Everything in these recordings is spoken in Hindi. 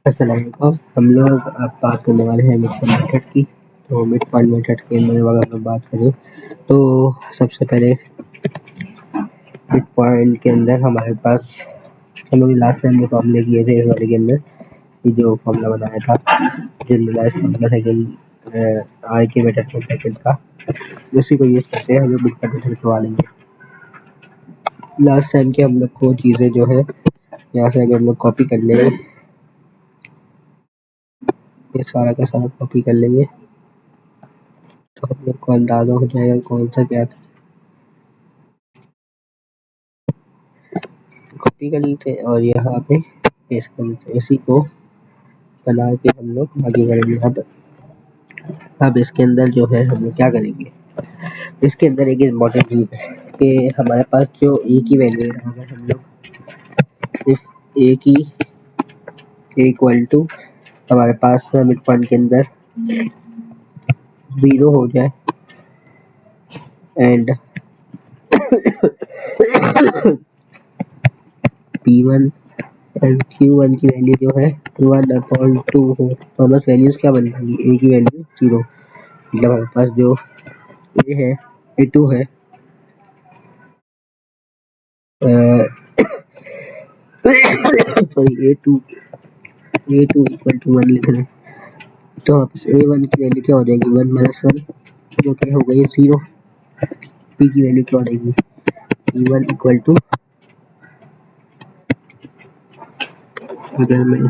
अस्सलाम वालेकुम। हम लोग अब बात करने वाले हैं मिड पॉइंट मेथड की। तो मिड पॉइंट मेथड के अंदर अगर हम बात करें तो सबसे पहले मिड पॉइंट के अंदर हमारे पास हम लोग लास्ट टाइम में फॉर्मूले किए थे इस वाले के अंदर, ये जो फॉर्मूला बनाया था जनरलाइज फॉर्मूला सेकंड आर के मेथड में सेकंड का, उसी को यूज करते हैं हम लोग मिड पॉइंट मेथड करवा लेंगे। लास्ट टाइम के हम लोग को चीजें जो है यहाँ से अगर हम लोग कॉपी कर लेंगे, ये सारा का सारा कॉपी कर लेंगे तो हम लोग को अंदाजा हो जाएगा कौन सा क्या था। कॉपी कर लेते हैं और यहाँ पे पेस्ट कर लेते हैं। इसी को बना के हम लोग आगे करेंगे। अब इसके अंदर जो है हम लोग क्या करेंगे, इसके अंदर एक इम्पोर्टेंट चीज है कि हमारे पास जो ए की वैल्यू है, अगर हम लोग इस ए की इक्वल टू हमारे पास मिड पॉइंट के अंदर 0 हो जाए एंड P1 एंड Q1 की वैल्यू जो है 1/2 हो, तो बस वैल्यूज क्या बन जाएंगी, ए की वैल्यू 0, मतलब हमारे पास जो ए है A2 है सॉरी A2 इक्वल टू 1 लिख रहे हैं, तो A1 की वैल्यू क्या हो जाएगी 1 माइनस 1 जो क्या हो गई 0। P की वैल्यू क्या हो जाएगी P1 इक्वल टू, अगर मैं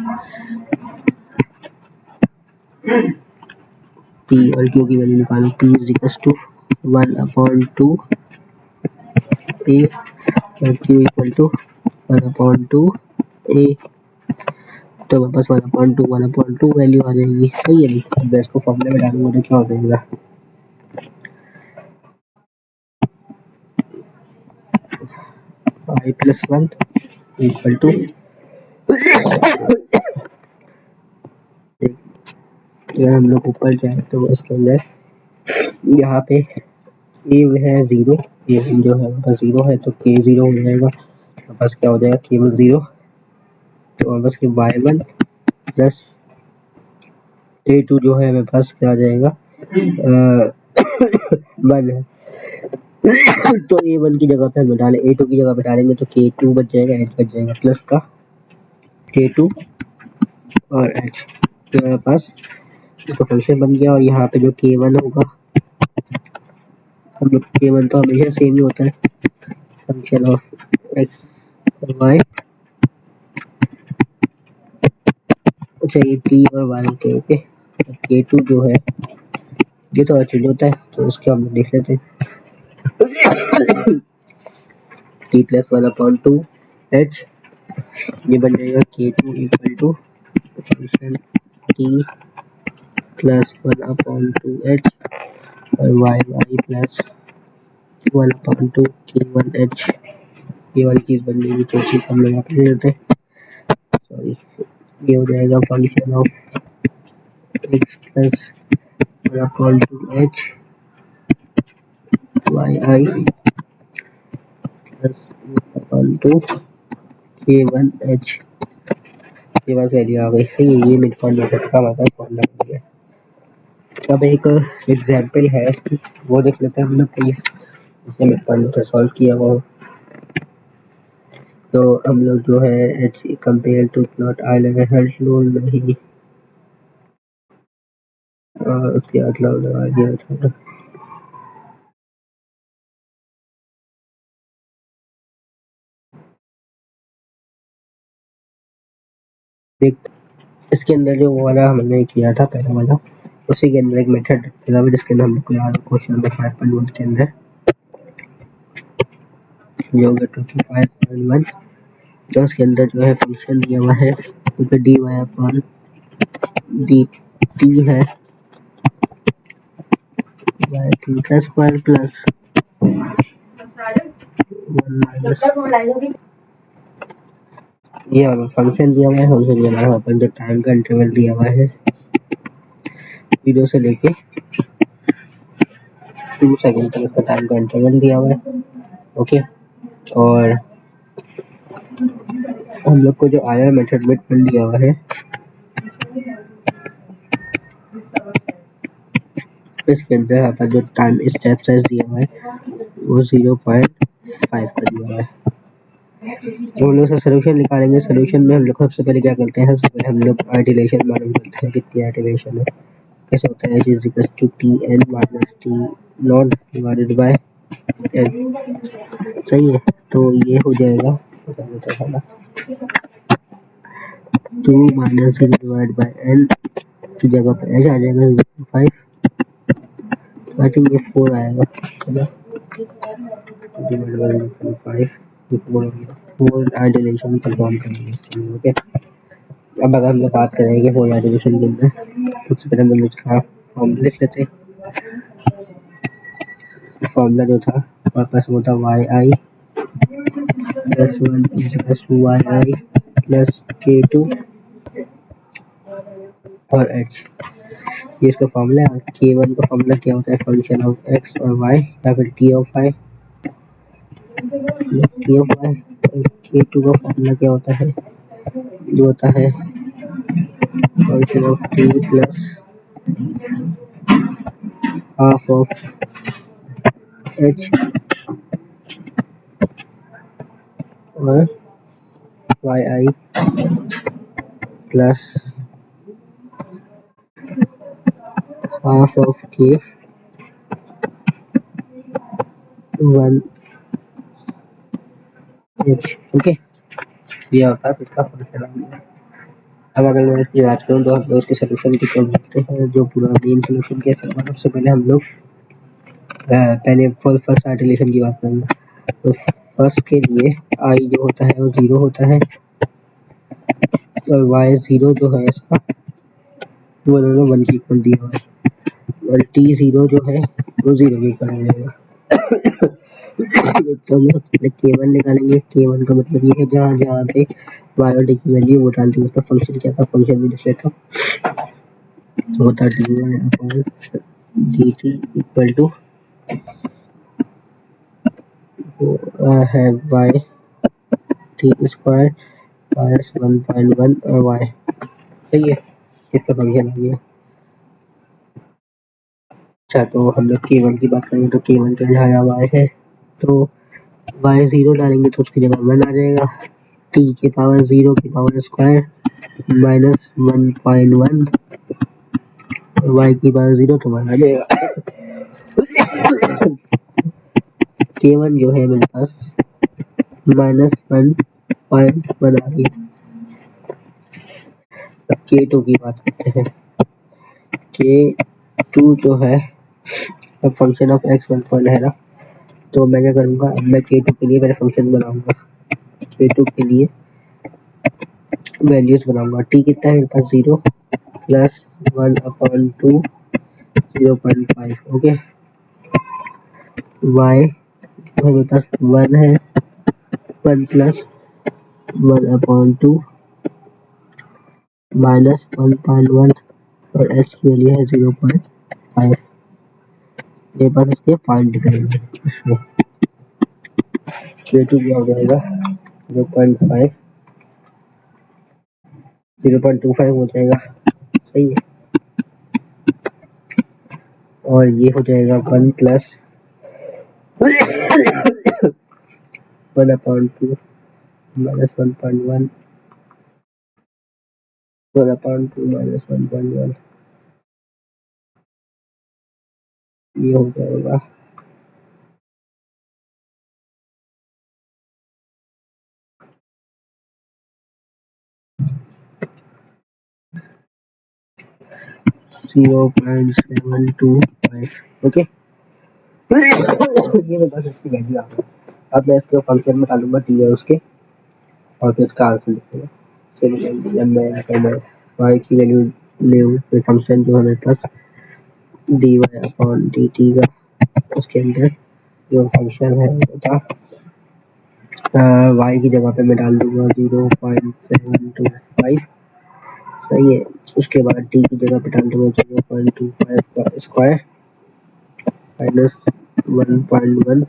P और Q की वैल्यू निकालूं, P is equal to 1/2 A और Q इक्वल टू 1/2 A, तो मेरे पास 1/2 वैल्यू आ जाएगी। सही है नहीं, अब मैं इसको फॉर्मूले में डालूंगा तो क्या हो जाएगा I प्लस 1 इक्वल टू, अगर हम लोग ऊपर जाए तो इसके अंदर यहाँ पे ए है 0, ए जो है हमारे पास 0 है तो के 0 हो जाएगा, हमारे पास क्या हो जाएगा केवल 0, तो हमारे पास y1 प्लस A2 जो है मेरे पास क्या आ जाएगा 1 है तो A1 की जगह पे हम डालें, A2 की जगह पे डालेंगे तो K2 बच जाएगा, H बच जाएगा प्लस का K2 और H, तो मेरे पास इसका फंक्शन बन गया। और यहाँ पे जो K1 होगा, हम लोग K1 तो हमेशा सेम ही होता है, फंक्शन ऑफ x और y, अच्छा ये t और y होते हैं। ओके, K2 जो है ये तो चेंज होता है तो इसके हम देख लेते हैं t प्लस 1/2 h, ये बन जाएगा K2 equal to function t plus 1/2 h और y प्लस 1/2 K1 h, ये वाली चीज बन जाएगी। तो चीज हम लोग यहाँ पे दे देते हैं, सॉरी, ये हो जाएगा function of x plus 1/2 h y plus 1/2 K1 h, ये बस वैल्यू आ गई। सही है, ये मिड पॉइंट मेथड का हमारे पास फॉर्मूला बन गया। अब एक एग्जाम्पल है इसकी, वो देख लेते हैं हम लोग कहीं जिसने मिड पॉइंट मेथड सॉल्व किया वो। तो हम लोग जो है एच कंपेयर टू प्लॉट आई लगा हेल्थ लोन नहीं, उसके बाद लगा दिया था। देख, इसके अंदर जो वो वाला हमने किया था पहला वाला, उसी के अंदर एक मेथड मिला हुआ जिसके अंदर हमको याद क्वेश्चन नंबर 5.1 के अंदर ये होगा 25.1, तो उसके अंदर जो है फंक्शन दिया हुआ है क्योंकि d y upon d t है by theta square plus 1 minus, ये वाला फंक्शन दिया हुआ है। फंक्शन दिया हुआ है अपन जो टाइम का इंटरवल दिया हुआ है 0 से लेके 2 सेकंड तक इसका टाइम का इंटरवल दिया हुआ है। ओके, और हम लोग को जो आयर मेथड में दिया हुआ है इसके अंदर यहाँ पर जो टाइम स्टेप साइज दिया हुआ है वो 0.5 का दिया हुआ है। तो हम लोग इसका सोल्यूशन निकालेंगे। सोल्यूशन में हम लोग सबसे पहले क्या करते हैं, सबसे पहले हम लोग आइडिलेशन मालूम करते हैं कितनी आइडिलेशन है। कैसे होता है, is equal to T N minus T not divided by N. सही है, तो ये हो जाएगा 2 माइनस डिवाइड बाय एन की जगह पर एच आ जाएगा 0.5। आई थिंक ये 4 आएगा, चलो डिवाइड बाय 0.5 ये 4 हो गया। 4 आइडिलेशन परफॉर्म करेंगे इसके लिए। ओके, अब अगर हम लोग बात करेंगे 4 आइडिलेशन के अंदर, सबसे पहले हम लोग इसका फॉर्मूला लिख लेते हैं। फॉर्मूला जो था वापस वो था Y I plus 1 is to Y I plus K2 और H। ये इसका फॉर्मूला है। K1 का फॉर्मूला क्या होता है, फंक्शन ऑफ x और y या फिर t of y, t of y। और K2 का फॉर्मूला क्या होता है, जो होता है function of t plus half of h और yi plus half of k 1 h। Okay, ये होता है इसका फंक्शन। अब अगर मैं इसकी बात करूँ तो हम लोग उसके सोल्यूशन की तरफ देखते हैं। जो पूरा मेन सोल्यूशन कैसे होगा, सबसे पहले हम लोग पहले फर्स्ट आइडिलेशन की बात करेंगे। तो फर्स्ट के लिए आई जो होता है वो 0 होता है और वाई 0 जो है इसका वो दोनों 1 के इक्वल दिया हुआ है और टी 0 जो है वो 0 के इक्वल आ जाएगा। तो हम लोग K1 निकालेंगे। K1 का मतलब ये है जहाँ जहाँ पे वाई और डी की वैल्यू वो डालते हैं। उसका फंक्शन क्या था, फंक्शन भी लिख लेता हूँ। होता dy upon dt equal to है y t स्क्वायर माइनस 1.1 और y। सही है, इसका फंक्शन आ गया। अच्छा, तो हम लोग K1 की बात करेंगे तो K1 का यहाँ y है तो y 0 डालेंगे तो उसकी जगह 1 आ जाएगा। t के पावर 0 की पावर स्क्वायर माइनस 1.1 और y की पावर 0 तो 1 आ जाएगा। K1 जो है मेरे पास माइनस 1.1 आ गया। अब K2 की बात करते हैं। K2 जो है अब फंक्शन ऑफ x 1 है ना, तो मैं क्या करूँगा, अब मैं K2 के लिए मेरा फंक्शन बनाऊंगा। K2 के लिए वैल्यूज बनाऊंगा। t कितना है मेरे पास 0 प्लस 1/2 0.5। ओके, y जो है मेरे पास 1 है, 1 प्लस 1/2 माइनस 1.1 और h की वैल्यू है 0.5। मेरे पास इसके फाइंड करेंगे इसमें K2 क्या हो जाएगा 0.5 0.25 हो जाएगा। सही है, और ये हो जाएगा 1 प्लस 1/2 माइनस 1.1 1/2 माइनस 1.1 ये हो जाएगा 0.725। ओके, ये मेरे पास इसकी वैल्यू आ गई। अब मैं इसके फंक्शन में डालूंगा टी है उसके और फिर इसका आंसर लिखूंगा। सिमिलरली जब मैं यहाँ पर मैं y की वैल्यू ले फिर फंक्शन जो है मेरे पास dy अपॉन dt का, उसके अंदर जो फंक्शन है वो था y की जगह पे मैं डाल दूंगा 0.725। सही है, उसके बाद t की जगह पे डाल दूंगा 0.25 का स्क्वायर माइनस 1.1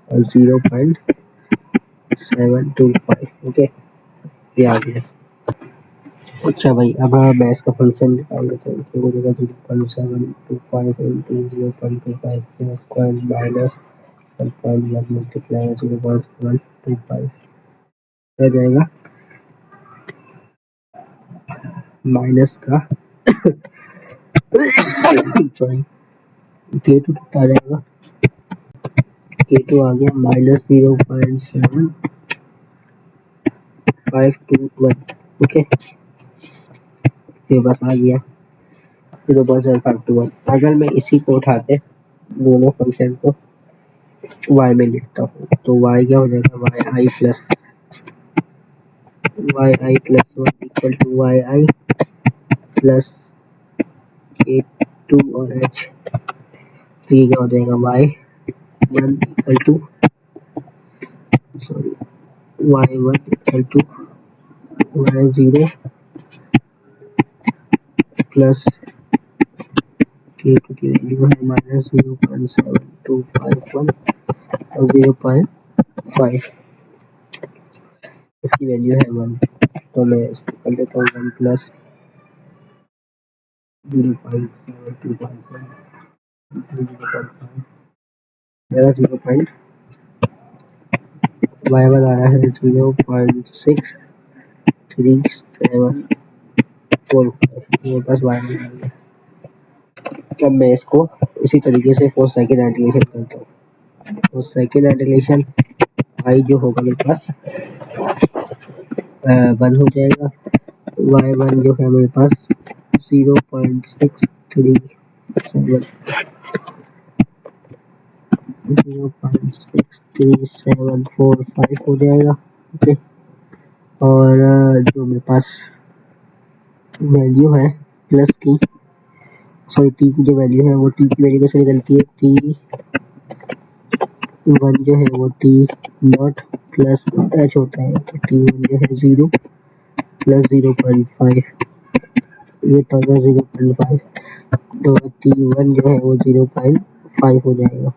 और 0.725। ओके, ये आ गया। अच्छा भाई, अब मैं इसका फंक्शन निकाल देता हूँ। तो हो जाएगा 0.725 इंटू 0.25 स्क्वायर माइनस 1.1 मल्टीप्लाई 0.125 हो जाएगा माइनस का सॉरी के टू कितना आ जाएगा, के टू आ गया माइनस 0.7521। ओके, ये बस आ गया 0.7521। अगर मैं इसी को उठाते दोनों फंक्शन को y में लिखता हूँ तो y क्या हो जाएगा, y i plus 1 equal to Y I plus k two और h। तो ये क्या हो जाएगा, y1 equal to sorry y1 equal to y0 plus k two की वैल्यू है माइनस 0.7251 और 0.5, इसकी वैल्यू है 1। तो मैं इसको कर देता हूँ 1 प्लस 0.7251 मेरा 0.1 आ रहा है 0.63745 मेरे पास y1 आ गया। अब मैं इसको इसी तरीके से फॉर सेकेंड इंटीग्रेशन करता हूँ। तो सेकेंड इंटीग्रेशन y जो होगा मेरे पास 1 हो जाएगा, y1 जो है मेरे पास 0.63745 हो जाएगा। ओके, और जो मेरे पास वैल्यू है प्लस की सॉरी टी की जो वैल्यू है वो टी की वैल्यू कैसे निकलती है, टी वन जो है वो टी नॉट प्लस एच होता है। तो टी वन जो है 0 प्लस 0.5, ये तो 0.5, तो टी वन जो है वो 0.5 हो जाएगा।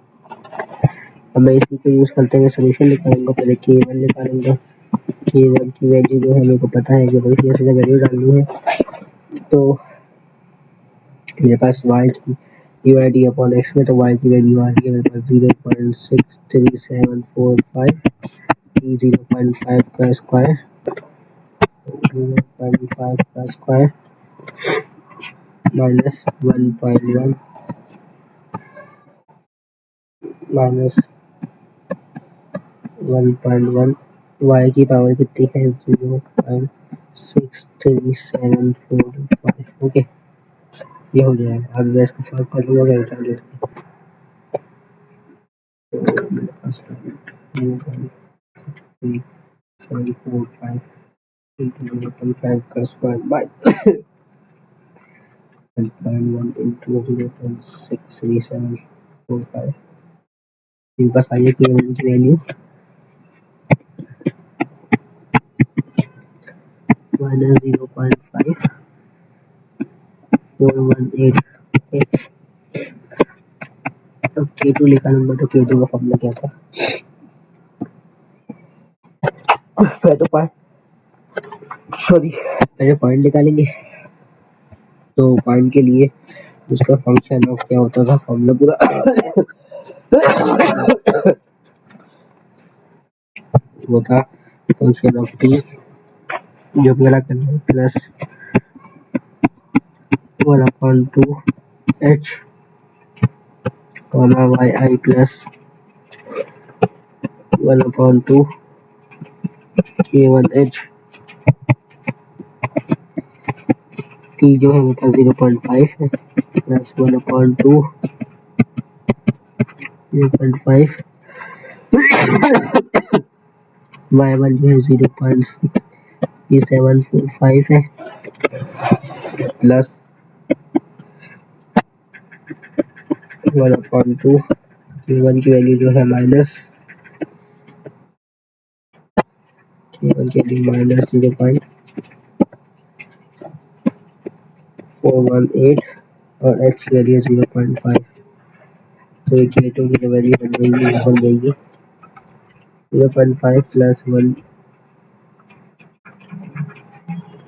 अब मैं इसी को यूज करते हुए सोल्यूशन निकालूंगा। पहले के वन निकालूंगा, के वन की वैल्यू जो है मेरे को पता है कि भाई सीधा वैल्यू डालनी है। तो मेरे पास y की डी अपॉन एक्स में, तो y की वैल्यू आ रही है मेरे पास 0.63745 0.5 का स्क्वायर 0.5 का स्क्वायर माइनस 1.1 माइनस 1.1 y की पावर कितनी है 0.63745। ओके, ये हो जाएगा। अब मैं इसको सॉल्व कर लूँगा कैलकुलेटर से। तो मेरे पास 0.3745 into 0.5 का स्क्वायर बाय 1.1 into 0.63745। मेरे पास आई है कि वन की वैल्यू माइनस 0.5418। अब के टू निकालूंगा तो के टू का फॉर्मूला क्या था, पहले पॉइंट निकालेंगे। तो पॉइंट के लिए उसका फंक्शन ऑफ क्या होता था, फॉर्मूला पूरा वो था फंक्शन ऑफ टी जो कि अलग करना है प्लस 1/2 एच वाई आई प्लस 1/2 के वन एच। टी जो है मेरे पास 0.5 है प्लस 1/2 0.5 y1 जो है 0.6745 है प्लस 1/2 k1 की वैल्यू जो है माइनस k1 की वैल्यू माइनस 0.418 और h की वैल्यू 0.5। तो ये k2 की जो वैल्यू बन जाएगी 0.5 प्लस 1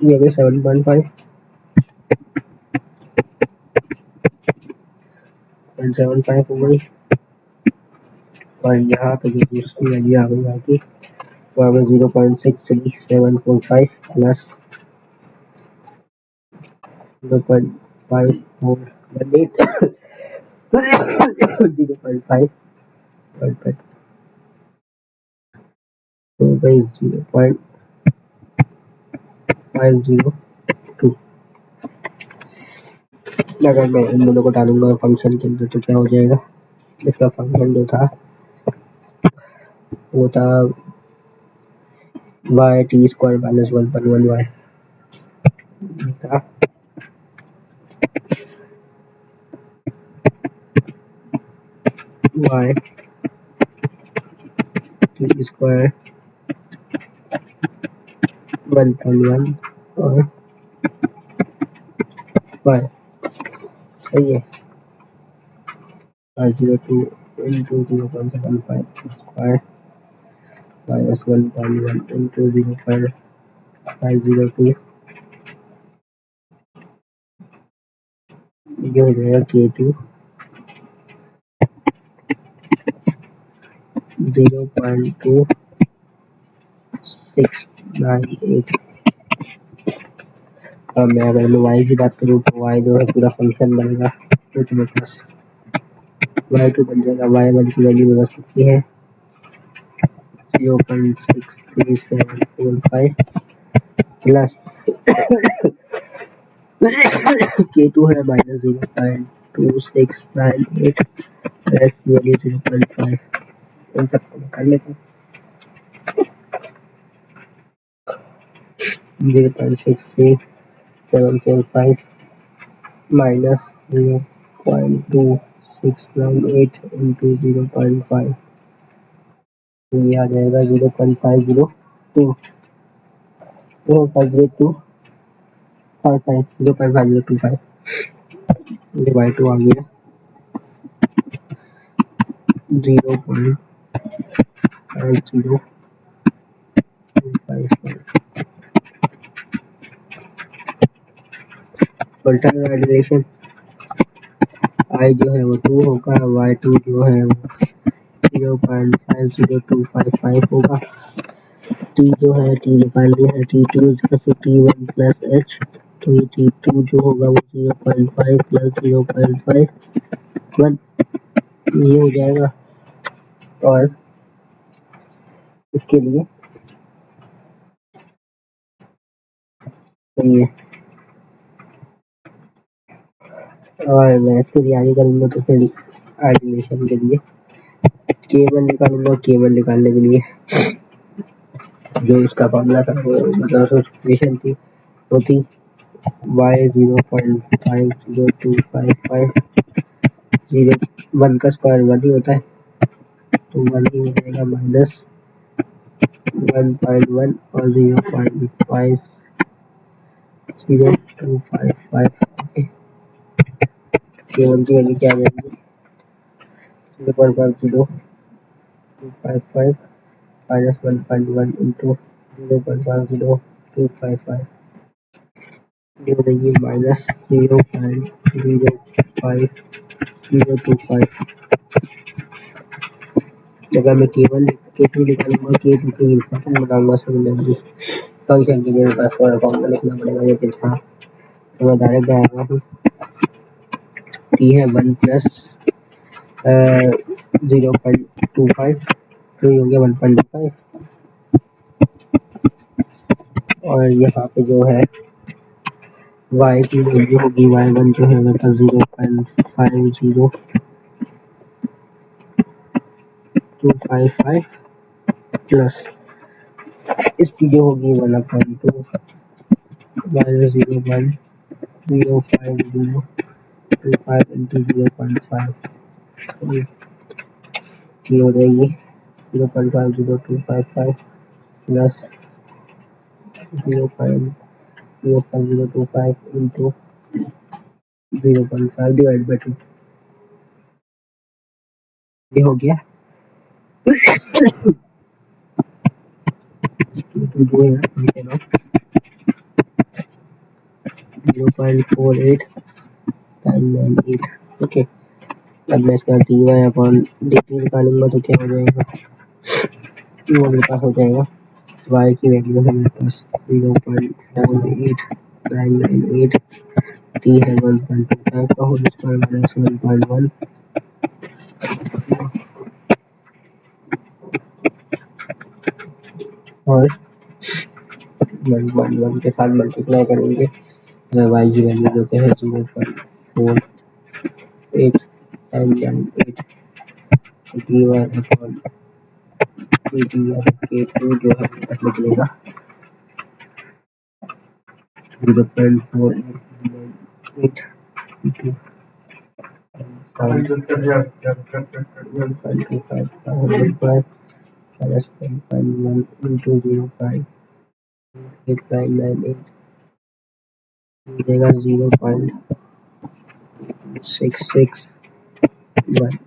ये भी 7.5 0.75 हो गई और यहाँ पे जो दूसरी वैल्यू आ गई आगे तो हमें 0.6375 प्लस 0.5418 0.5 हो गई 0.502। अगर मैं इन दोनों को डालूंगा फंक्शन के अंदर तो क्या हो जाएगा, इसका फंक्शन जो था वो था y t square minus 1.1 y था वाई टी स्क्वायर 1.1 और वाई, सही है। 502 into 0.75 square minus 1.1 into 0.502 ये हो जाएगा K2 0.2698। अब मैं अगर मैं y की बात करूँ तो y जो है पूरा फंक्शन बनेगा तो मेरे पास y2 बन जाएगा। y1 की वैल्यू मेरे पास कितनी है 0.63745 प्लस K2 है माइनस 0.2698 प्लस वैल्यू 0.5 इन सबको निकाल लेते हैं। 0.63745 माइनस 0.2698 इंटू 0.5 तो ये आ जाएगा 0.502 0.50255 ये y2 आ गया 0.50255। अल्टरनेट रिलेशन I जो है वो 2 होगा, y2 जो है वो 0.50255 होगा। t जो है t निकाल दिया है t2 t1 प्लस h तो ये t2 जो होगा वो 0.5 प्लस 0.51 ये हो जाएगा। और इसके लिए सही है और मैं फिर आगे करूँगा तो फिर रिलेशन के लिए K1 निकालूंगा। K1 निकालने के लिए जो उसका फॉर्मूला था वो मतलब इक्वेशन थी वो थी y 0.50255 1 का स्क्वायर 1 ही होता है तो 1 ही हो जाएगा माइनस 1.1 और 0.50255 K1 की वैल्यू क्या आ जाएगी 0.50255 माइनस 1.1 इंटू 0.50255 ये हो जाएगी माइनस 0.05025। अगर मैं K1 K2 निकालूंगा K2 के फंक्शन बनाऊंगा सिमिलरली फंक्शन के लिए मेरे पास फॉर्मूला लिखना पड़ेगा लेकिन हाँ तो मैं डायरेक्ट आएगा हूँ t है 1 प्लस 0.25 तो ये हो गया 1.25 और यहाँ पे जो है y की वैल्यू होगी y1 जो है मेरे पास 0.50255 प्लस इसकी जो होगी 1/2 माइनस 0.05025 इंटू 0.5 ये हो जाएगी 0.50255 प्लस 0.05025 इंटू 0.5 डिवाइड बाई 2 ये हो गया जो है 0.4898। ओके, अब मैं इसका dy अपॉन dt निकालूंगा तो क्या हो जाएगा, वो मेरे पास हो जाएगा y की वैल्यू है मेरे पास 0.48998, t है 1.25 का होल स्क्वायर माइनस 1.1 और 1.1 के साथ मल्टीप्लाई करेंगे y की वैल्यू जो कि है 0.4898 dy अपॉन dt k2 जो है मेरे पास निकलेगा 0.4898 into 1.25 का होल स्क्वायर माइनस 1.1 into 0.8998 मिलेगा 0.661।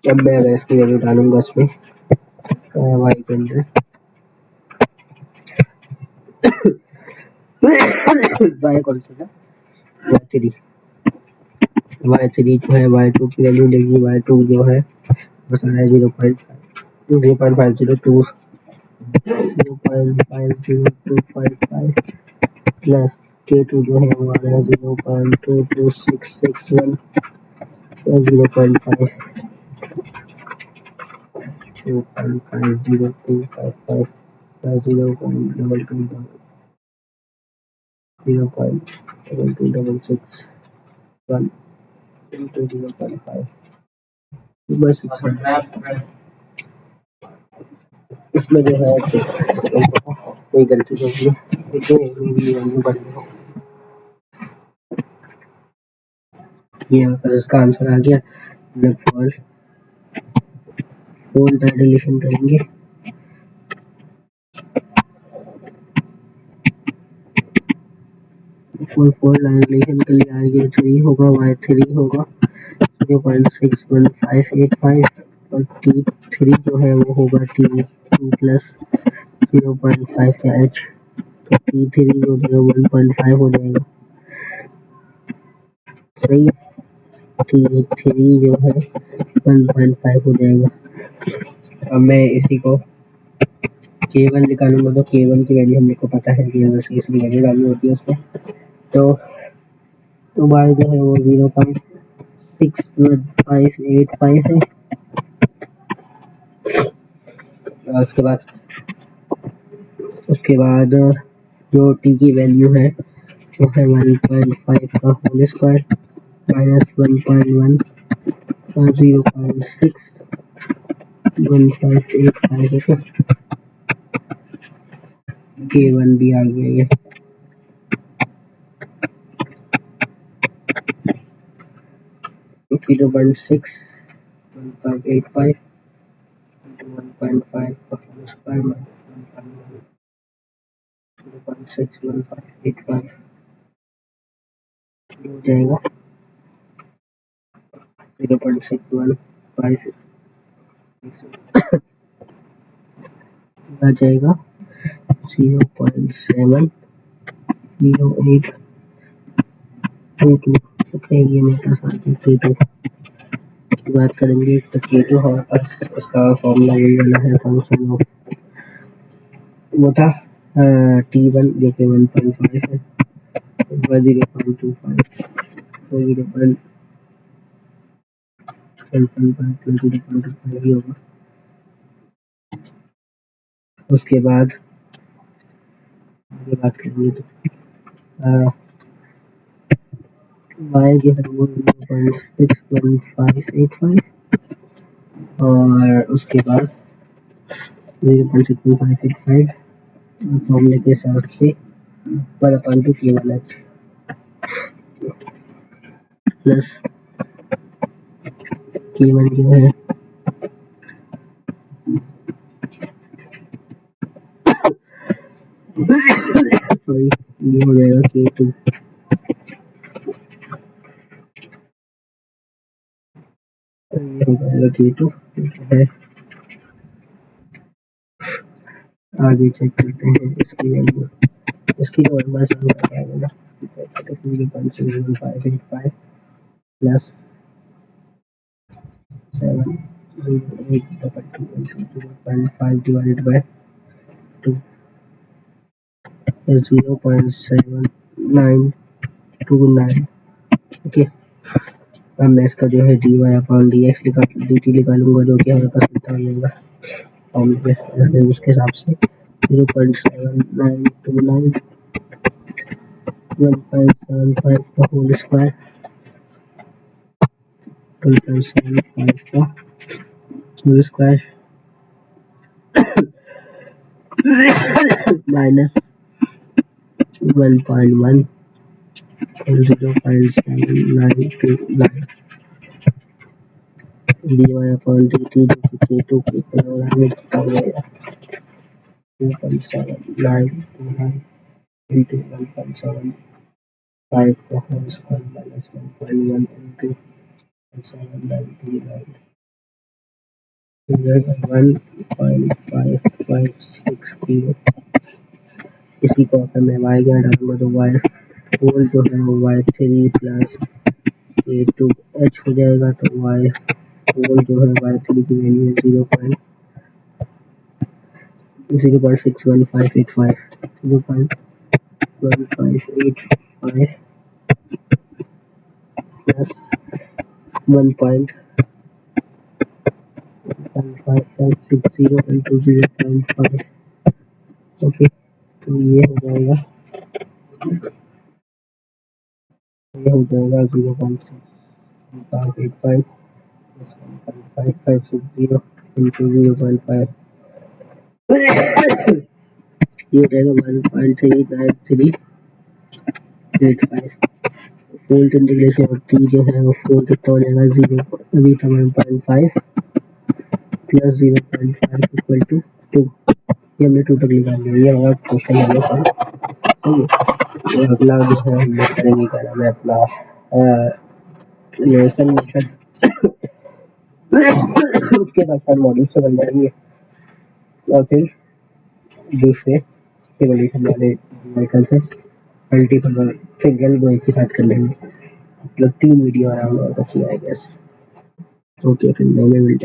अब मैं अगर इसकी वैल्यू डालूंगा इसमें y के अंदर y कौन सा था, y3 जो है y2 की वैल्यू लेगी, y2 जो है बस है 0.5025 प्लस k2 जो है वो आ रहा है 0.22661 0.5 0.50255 plus 0.2266 into 0.5 बस इसमें जो है कोई गलती नहीं है, देखिए मेरी वैल्यू बदली हो, ये बस इसका आंसर आ गया। फॉर फोर का डिलीशन करेंगे, फोर डिलीशन के लिए आगे 3 होगा, y3 होगा 0.61585 और t3 जो है वो होगा t2 प्लस 0.5 का h, तो t3 जो है 1.5 हो जाएगा, सही है, t3 जो है 1.5 हो जाएगा। अब मैं इसी को k1 निकालूंगा तो k1 की वैल्यू हमको पता है कि इसकी वैल्यू डालनी होती है उसमें, तो y जो है वो 0.6585 है। और उसके बाद जो t की वैल्यू है वो है 1.5 का होल स्क्वायर माइनस 1.1 और 0.61585 k1 भी आ गया ये, जीरो पॉइंट सिक्स 1.85 into 1.5 का होल स्क्वायर माइनस 0.61585 हो जाएगा 0.615 आ जाएगा 0.70822। ओके, ये मेरे पास आ गया k2 की बात करेंगे तो k2 हमारे पास इसका फॉर्मूला यही वाला है, फंक्शन ऑफ वो था t1 जो कि 1.5 है 0.25 0.5 ही होगा। उसके बाद आगे बात करेंगे तो y जो है वो 0.61585 और उसके बाद 0.61585 फॉर्मूले के हिसाब से 1/2 k1 h प्लस k1 जो है सॉरी ये हो जाएगा k2 ये हो जाएगा k2 है आगे चेक करते हैं इसकी वैल्यू। इसकी नॉर्मल सम कर पाएंगे ना, 0.71585 प्लस 70822 0.5 डिवाइडेड बाय 2 0.7929। ओके, अब मैं इसका जो है dy अपॉन dx dt निकालूंगा, जो कि हमारे पास कितना मिलेगा और उसके हिसाब से 0.7929 1.75 का होल स्क्वायर 12.75 का whole square minus 1.1 0.7929 dy upon dt जो कि k2 के इक्वल हो रहा है, कितना हो जाएगा 2.7929 into 1.75 का होल स्क्वायर माइनस 1.1 into 7929 हो जाएगा 1.5560। इसी को अगर मैं y क्या डालूंगा तो y होल जो है वो y3 प्लस k2 h हो जाएगा, तो y होल जो है y3 की वैल्यू है 0.61585 0.1585 प्लस 1.5560 into 0.5। ओके, तो ये हो जाएगा 0.61585 plus 1.5560 into 0.5, ये हो जाएगा 1.39385। फोल्ड इंटीग्रेशन और t जो है वो 4 कितना हो जाएगा 0, अभी था 1.5 प्लस 0.5 इक्वल टू 2। ये हमने 2 तक निकाल लिया। ये हमारा क्वेश्चन नंबर 5। तो अगला जो है हम लोग करेंगे क्या नाम है अपना रिलेशन मेथड। उसके बाद हम मॉड्यूल से बन जाएंगे और फिर दूसरे सिमुलेशन वाले व्हीकल से मल्टीपल सिंगल को एक ही साथ कर लेंगे। मतलब 3 वीडियो आराम होगा, आई गेस। ओके, फिर नए में मिलते हैं।